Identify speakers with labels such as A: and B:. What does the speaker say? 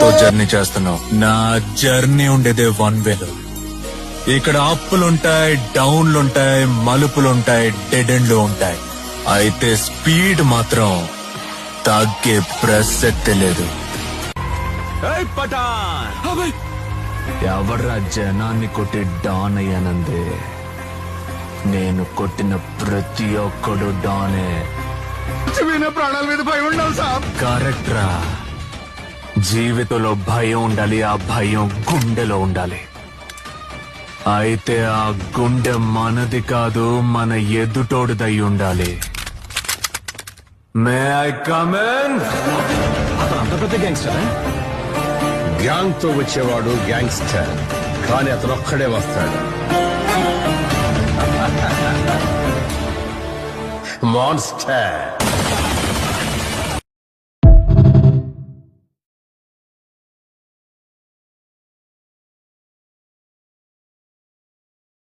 A: తో జర్నీ చేస్తున్నావు. నా జర్నీ ఉండేదే వన్ వేలో. ఇక్కడ అప్పులుంటాయి, డౌన్లుంటాయి, మలుపులుంటాయి, డెడ్ ఎండ్లు ఉంటాయి. అయితే స్పీడ్ మాత్రం తగ్గే ప్రసక్తే లేదు. ఎవర్రా జనాన్ని కొట్టి డాన్ అయ్యానందే? నేను కొట్టిన ప్రతి ఒక్కడు డానే.
B: ప్రాణాల మీద భయం ఉండాలి సార్.
A: కరెక్ట్ రా. జీవితంలో భయం ఉండాలి, ఆ భయం గుండెలో ఉండాలి. అయితే ఆ గుండె మనది కాదు, మన ఎదుటోడిదై ఉండాలి. May I come in?
B: అంత పెద్ద గ్యాంగ్స్టర్. గ్యాంగ్ తో వచ్చేవాడు గ్యాంగ్స్టర్, కానీ అతను ఒక్కడే వస్తాడు. మాన్స్టర్.